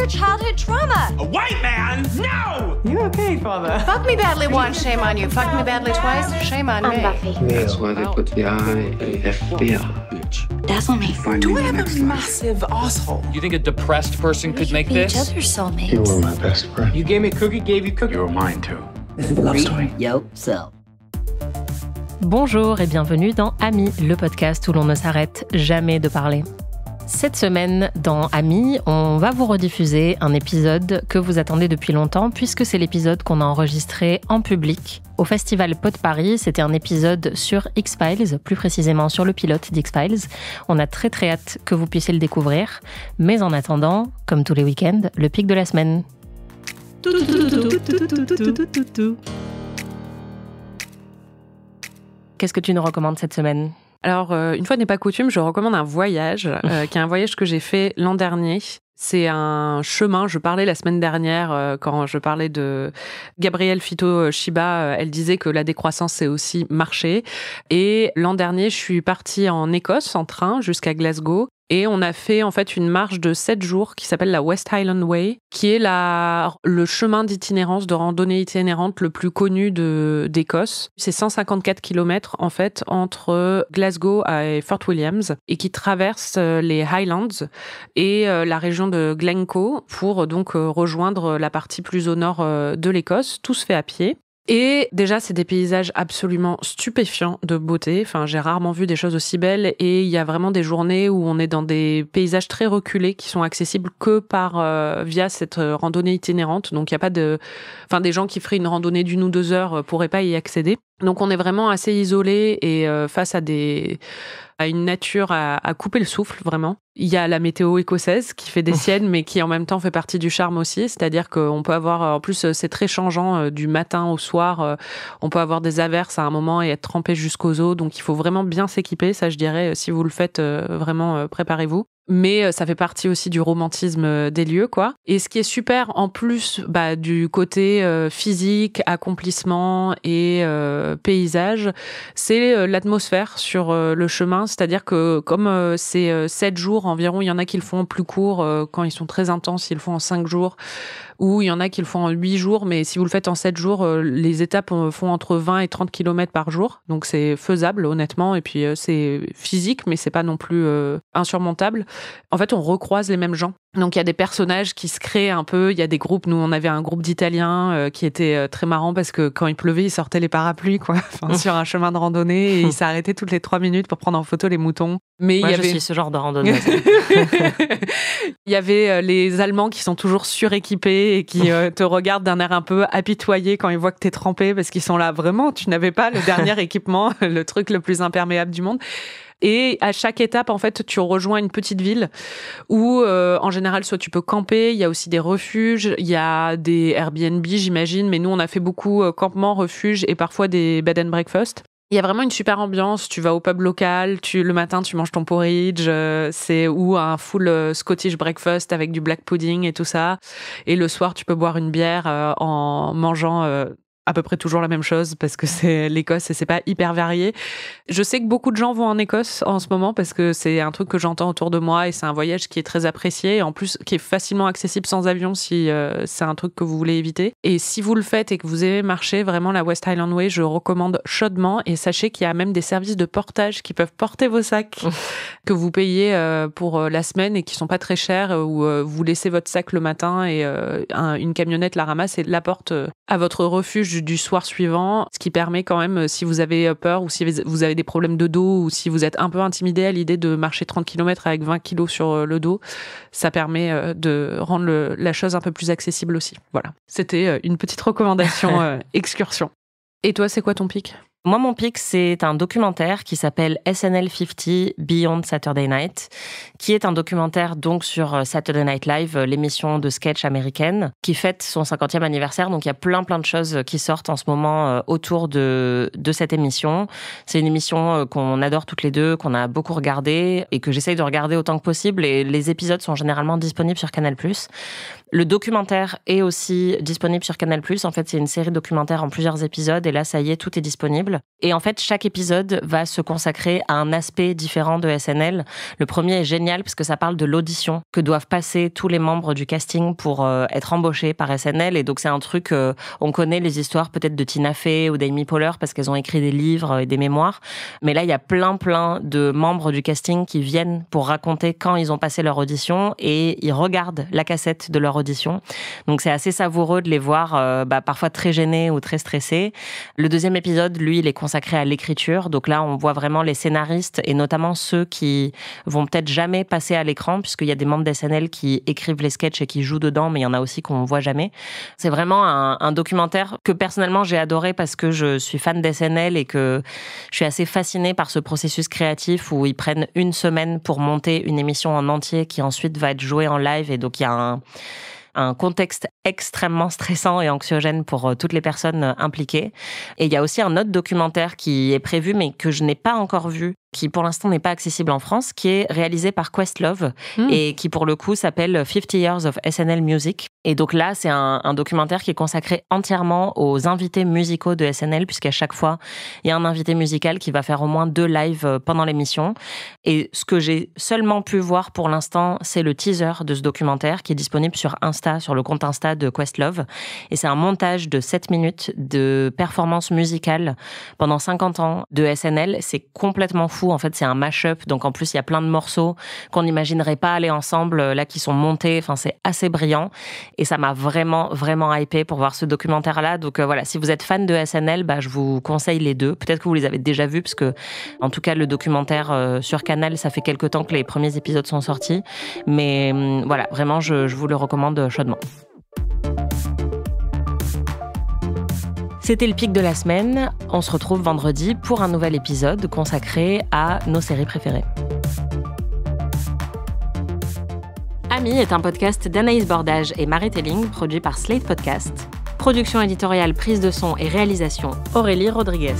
your childhood trauma? A white man? No! You okay, father? Fuck me badly once, shame on you. Fuck me badly twice, shame on me. Buffy. That's why they put the I in FBI, bitch. Dazzle me. Do I have a massive asshole? You think a depressed person could make Each this? other's soulmates. You were my best friend. You gave me a cookie, gave you cookie. You were mine too. This is a love story. Yourself. Bonjour et bienvenue dans Amis, le podcast où l'on ne s'arrête jamais de parler. Cette semaine, dans Amis, on va vous rediffuser un épisode que vous attendez depuis longtemps puisque c'est l'épisode qu'on a enregistré en public au Festival Pod Paris. C'était un épisode sur X-Files, plus précisément sur le pilote d'X-Files. On a très très hâte que vous puissiez le découvrir. Mais en attendant, comme tous les week-ends, le pic de la semaine. Qu'est-ce que tu nous recommandes cette semaine ? Alors, une fois n'est pas coutume, je recommande un voyage, qui est un voyage que j'ai fait l'an dernier. C'est un chemin, je parlais la semaine dernière, quand je parlais de Gabrielle Fito-Shiba, elle disait que la décroissance, c'est aussi marcher. Et l'an dernier, je suis partie en Écosse, en train, jusqu'à Glasgow. Et on a fait en fait une marche de 7 jours qui s'appelle la West Highland Way, qui est le chemin d'itinérance, de randonnée itinérante le plus connu d'Écosse. C'est 154 km en fait entre Glasgow et Fort Williams et qui traverse les Highlands et la région de Glencoe pour donc rejoindre la partie plus au nord de l'Écosse. Tout se fait à pied. Et déjà, c'est des paysages absolument stupéfiants de beauté. Enfin, j'ai rarement vu des choses aussi belles. Et il y a vraiment des journées où on est dans des paysages très reculés qui sont accessibles que via cette randonnée itinérante. Donc, il n'y a pas des gens qui feraient une randonnée d'1 ou 2 heures pourraient pas y accéder. Donc, on est vraiment assez isolé et face à une nature à couper le souffle, vraiment. Il y a la météo écossaise qui fait des siennes, mais qui en même temps fait partie du charme aussi. C'est-à-dire qu'on peut avoir, en plus, c'est très changeant du matin au soir. On peut avoir des averses à un moment et être trempé jusqu'aux os. Donc, il faut vraiment bien s'équiper. Ça, je dirais, si vous le faites, vraiment, préparez-vous. Mais ça fait partie aussi du romantisme des lieux, quoi. Et ce qui est super, en plus du côté physique, accomplissement et paysage, c'est l'atmosphère sur le chemin. C'est-à-dire que comme c'est 7 jours environ, il y en a qui le font en plus court, quand ils sont très intenses, ils le font en 5 jours, ou il y en a qui le font en 8 jours, mais si vous le faites en 7 jours, les étapes font entre 20 et 30 km par jour. Donc c'est faisable, honnêtement, et puis c'est physique, mais c'est pas non plus insurmontable. En fait, on recroise les mêmes gens. Donc, il y a des personnages qui se créent un peu. Il y a des groupes. Nous, on avait un groupe d'Italiens qui était très marrant parce que quand il pleuvait, ils sortaient les parapluies, quoi. Enfin, sur un chemin de randonnée et ils s'arrêtaient toutes les 3 minutes pour prendre en photo les moutons. Mais Moi, il y avait... je suis ce genre de randonnée. Il y avait les Allemands qui sont toujours suréquipés et qui te regardent d'un air un peu apitoyé quand ils voient que t'es trempé parce qu'ils sont là, vraiment, tu n'avais pas le dernier équipement, le truc le plus imperméable du monde. Et à chaque étape, en fait, tu rejoins une petite ville où, en général, soit tu peux camper, il y a aussi des refuges, il y a des Airbnb, j'imagine, mais nous, on a fait beaucoup campement, refuge et parfois des bed and breakfast. Il y a vraiment une super ambiance. Tu vas au pub local, le matin, tu manges ton porridge, ou un full Scottish breakfast avec du black pudding et tout ça. Et le soir, tu peux boire une bière en mangeant à peu près toujours la même chose parce que c'est l'Écosse et c'est pas hyper varié. Je sais que beaucoup de gens vont en Écosse en ce moment parce que c'est un truc que j'entends autour de moi et c'est un voyage qui est très apprécié et en plus qui est facilement accessible sans avion si c'est un truc que vous voulez éviter. Et si vous le faites et que vous aimez marcher, vraiment la West Highland Way, je recommande chaudement et sachez qu'il y a même des services de portage qui peuvent porter vos sacs que vous payez pour la semaine et qui sont pas très chers où vous laissez votre sac le matin et une camionnette la ramasse et l'apporte à votre refuge du soir suivant, ce qui permet quand même, si vous avez peur ou si vous avez des problèmes de dos ou si vous êtes un peu intimidé à l'idée de marcher 30 km avec 20 kilos sur le dos, ça permet de rendre la chose un peu plus accessible aussi. Voilà, c'était une petite recommandation excursion. Et toi, c'est quoi ton pic ? Moi, mon pic, c'est un documentaire qui s'appelle SNL 50 Beyond Saturday Night, qui est un documentaire donc sur Saturday Night Live, l'émission de sketch américaine, qui fête son 50e anniversaire. Donc, il y a plein de choses qui sortent en ce moment autour de cette émission. C'est une émission qu'on adore toutes les deux, qu'on a beaucoup regardée et que j'essaye de regarder autant que possible. Et les épisodes sont généralement disponibles sur Canal+. Le documentaire est aussi disponible sur Canal+. En fait, c'est une série documentaire en plusieurs épisodes et là, ça y est, tout est disponible. ensemble. Et en fait, chaque épisode va se consacrer à un aspect différent de SNL. Le premier est génial parce que ça parle de l'audition que doivent passer tous les membres du casting pour être embauchés par SNL. Et donc, c'est un truc, on connaît les histoires peut-être de Tina Fey ou d'Amy Poehler parce qu'elles ont écrit des livres et des mémoires. Mais là, il y a plein de membres du casting qui viennent pour raconter quand ils ont passé leur audition et ils regardent la cassette de leur audition. Donc, c'est assez savoureux de les voir parfois très gênés ou très stressés. Le deuxième épisode, lui, il est consacré à l'écriture. Donc là, on voit vraiment les scénaristes et notamment ceux qui vont peut-être jamais passer à l'écran puisqu'il y a des membres d'SNL qui écrivent les sketchs et qui jouent dedans, mais il y en a aussi qu'on voit jamais. C'est vraiment un documentaire que personnellement j'ai adoré parce que je suis fan d'SNL et que je suis assez fascinée par ce processus créatif où ils prennent une semaine pour monter une émission en entier qui ensuite va être jouée en live. Et donc il y a un contexte extrêmement stressant et anxiogène pour toutes les personnes impliquées. Et il y a aussi un autre documentaire qui est prévu, mais que je n'ai pas encore vu, qui pour l'instant n'est pas accessible en France, qui est réalisé par Questlove et qui pour le coup s'appelle 50 Years of SNL Music. Et donc là, c'est un documentaire qui est consacré entièrement aux invités musicaux de SNL, puisqu'à chaque fois, il y a un invité musical qui va faire au moins 2 lives pendant l'émission. Et ce que j'ai seulement pu voir pour l'instant, c'est le teaser de ce documentaire qui est disponible sur Insta, sur le compte Insta de Questlove. Et c'est un montage de 7 minutes de performance musicale pendant 50 ans de SNL. C'est complètement fou. En fait, c'est un mash-up. Donc, en plus, il y a plein de morceaux qu'on n'imaginerait pas aller ensemble, là, qui sont montés. Enfin, c'est assez brillant. Et ça m'a vraiment, vraiment hypé pour voir ce documentaire-là. Donc, voilà, si vous êtes fan de SNL, je vous conseille les 2. Peut-être que vous les avez déjà vus, parce que, en tout cas, le documentaire sur Canal, ça fait quelques temps que les premiers épisodes sont sortis. Mais voilà, vraiment, je vous le recommande chaudement. C'était le pic de la semaine. On se retrouve vendredi pour un nouvel épisode consacré à nos séries préférées. Ami est un podcast d'Anaïs Bordage et Marie Telling, produit par Slate Podcast. Production éditoriale, prise de son et réalisation, Aurélie Rodriguez.